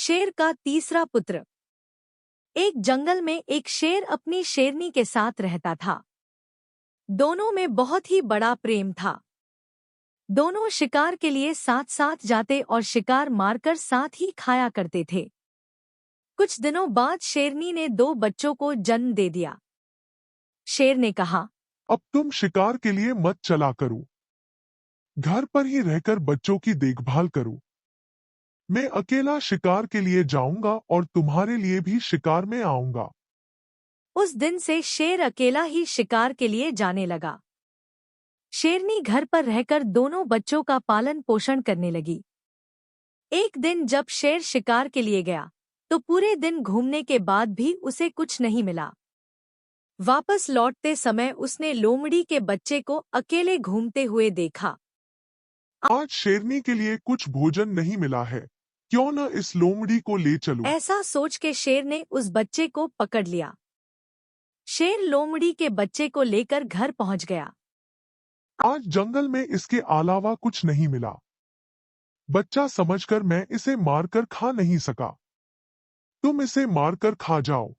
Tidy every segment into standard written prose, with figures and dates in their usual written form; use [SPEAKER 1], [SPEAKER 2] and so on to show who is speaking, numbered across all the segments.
[SPEAKER 1] शेर का तीसरा पुत्र। एक जंगल में एक शेर अपनी शेरनी के साथ रहता था। दोनों में बहुत ही बड़ा प्रेम था। दोनों शिकार के लिए साथ साथ जाते और शिकार मारकर साथ ही खाया करते थे। कुछ दिनों बाद शेरनी ने 2 बच्चों को जन्म दे दिया। शेर ने कहा,
[SPEAKER 2] अब तुम शिकार के लिए मत चला करो, घर पर ही रहकर बच्चों की देखभाल करो। मैं अकेला शिकार के लिए जाऊंगा और तुम्हारे लिए भी शिकार में आऊंगा।
[SPEAKER 1] उस दिन से शेर अकेला ही शिकार के लिए जाने लगा। शेरनी घर पर रहकर दोनों बच्चों का पालन पोषण करने लगी। एक दिन जब शेर शिकार के लिए गया तो पूरे दिन घूमने के बाद भी उसे कुछ नहीं मिला। वापस लौटते समय उसने लोमड़ी के बच्चे को अकेले घूमते हुए देखा।
[SPEAKER 2] आज शेरनी के लिए कुछ भोजन नहीं मिला है, क्यों न इस लोमड़ी को ले चलूं?
[SPEAKER 1] ऐसा सोच के शेर ने उस बच्चे को पकड़ लिया। शेर लोमड़ी के बच्चे को लेकर घर पहुंच गया।
[SPEAKER 2] आज जंगल में इसके अलावा कुछ नहीं मिला। बच्चा समझकर मैं इसे मारकर खा नहीं सका। तुम इसे मारकर खा जाओ।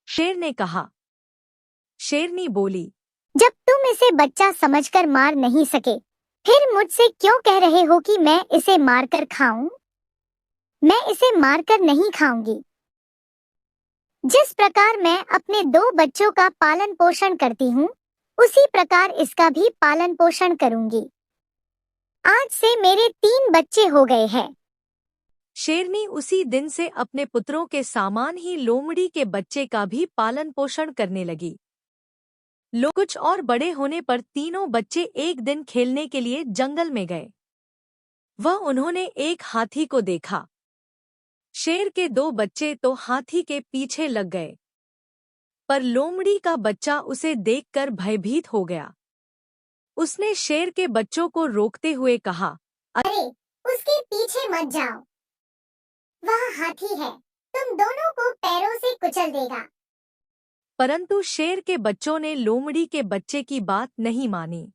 [SPEAKER 1] शेर ने कहा। शेरनी बोली,
[SPEAKER 3] जब तुम इसे बच्चा समझकर मार नहीं सके, फिर मुझसे क्यों कह रहे हो कि मैं इसे मारकर खाऊं? मैं इसे मारकर नहीं खाऊंगी। जिस प्रकार मैं अपने 2 बच्चों का पालन पोषण करती हूँ, उसी प्रकार इसका भी पालन पोषण करूंगी। आज से मेरे 3 बच्चे हो गए हैं।
[SPEAKER 1] शेरनी उसी दिन से अपने पुत्रों के समान ही लोमड़ी के बच्चे का भी पालन पोषण करने लगी। कुछ और बड़े होने पर तीनों बच्चे एक दिन खेलने के लिए जंगल में गए। उन्होंने एक हाथी को देखा। शेर के 2 बच्चे तो हाथी के पीछे लग गए, पर लोमड़ी का बच्चा उसे देखकर भयभीत हो गया। उसने शेर के बच्चों को रोकते हुए कहा,
[SPEAKER 3] अरे, उसके पीछे मत जाओ। वह हाथी है, तुम दोनों को पैरों से कुचल देगा।
[SPEAKER 1] परंतु शेर के बच्चों ने लोमड़ी के बच्चे की बात नहीं मानी।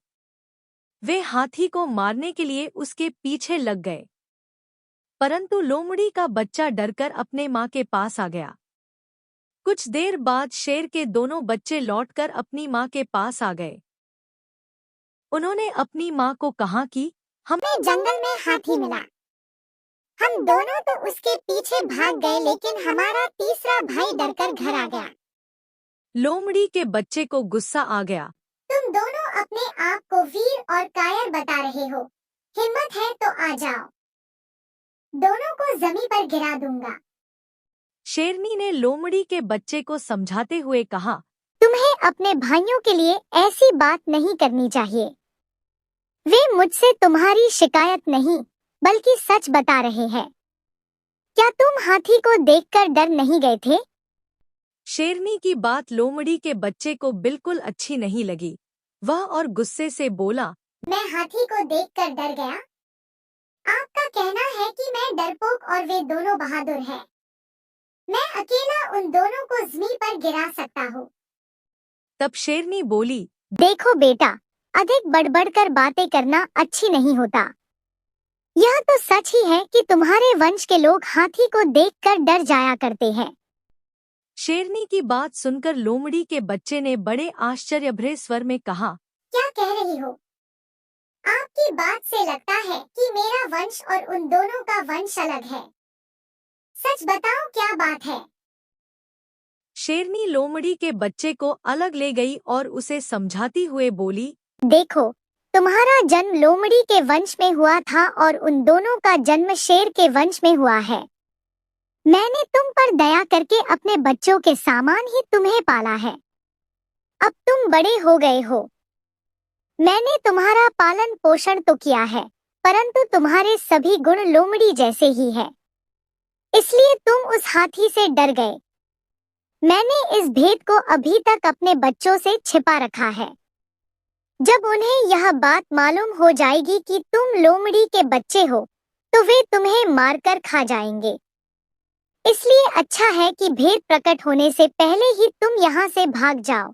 [SPEAKER 1] वे हाथी को मारने के लिए उसके पीछे लग गए, परंतु लोमड़ी का बच्चा डरकर अपने माँ के पास आ गया। कुछ देर बाद शेर के दोनों बच्चे लौटकर अपनी माँ के पास आ गए। उन्होंने अपनी माँ को कहा कि
[SPEAKER 3] हमें जंगल में हाथी मिला। हम दोनों तो उसके पीछे भाग गए, लेकिन हमारा तीसरा भाई डरकर घर आ गया।
[SPEAKER 1] लोमड़ी के बच्चे को गुस्सा आ गया।
[SPEAKER 3] तुम दोनों अपने आप को वीर और कायर बता रहे हो। हिम्मत है तो आ जाओ, दोनों को जमीन पर गिरा दूंगा।
[SPEAKER 1] शेरनी ने लोमड़ी के बच्चे को समझाते हुए कहा,
[SPEAKER 3] तुम्हें अपने भाइयों के लिए ऐसी बात नहीं करनी चाहिए। वे मुझसे तुम्हारी शिकायत नहीं, बल्कि सच बता रहे हैं। क्या तुम हाथी को देखकर डर नहीं गए थे?
[SPEAKER 1] शेरनी की बात लोमड़ी के बच्चे को बिल्कुल अच्छी नहीं लगी। वह और गुस्से से बोला,
[SPEAKER 3] मैं हाथी को देखकर डर गया। आपका कहना है कि मैं डरपोक और वे दोनों बहादुर हैं। मैं अकेला उन दोनों को जमीन पर गिरा सकता हूँ।
[SPEAKER 1] तब शेरनी बोली,
[SPEAKER 3] देखो बेटा, अधिक बढ़-बढ़कर बातें करना अच्छी नहीं होता। यह तो सच ही है कि तुम्हारे वंश के लोग हाथी को देखकर डर जाया करते हैं।
[SPEAKER 1] शेरनी की बात सुनकर लोमड़ी के बच्चे ने बड़े आश्चर्य भरे स्वर में कहा,
[SPEAKER 3] क्या कह रही हो? आपकी बात से लगता है कि मेरा वंश और उन दोनों का वंश अलग है। सच बताओ, क्या बात है?
[SPEAKER 1] शेरनी लोमड़ी के बच्चे को अलग ले गई और उसे समझाती हुए बोली,
[SPEAKER 3] देखो, तुम्हारा जन्म लोमड़ी के वंश में हुआ था और उन दोनों का जन्म शेर के वंश में हुआ है। मैंने तुम पर दया करके अपने बच्चों के समान ही तुम्हें पाला है। अब तुम बड़े हो गए हो। मैंने तुम्हारा पालन पोषण तो किया है, परंतु तुम्हारे सभी गुण लोमड़ी जैसे ही है, इसलिए तुम उस हाथी से डर गए। मैंने इस भेद को अभी तक अपने बच्चों से छिपा रखा है। जब उन्हें यह बात मालूम हो जाएगी कि तुम लोमड़ी के बच्चे हो, तो वे तुम्हें मारकर खा जाएंगे। इसलिए अच्छा है कि भेद प्रकट होने से पहले ही तुम यहाँ से भाग जाओ।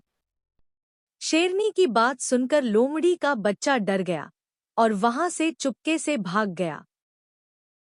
[SPEAKER 1] शेरनी की बात सुनकर लोमड़ी का बच्चा डर गया और वहां से चुपके से भाग गया।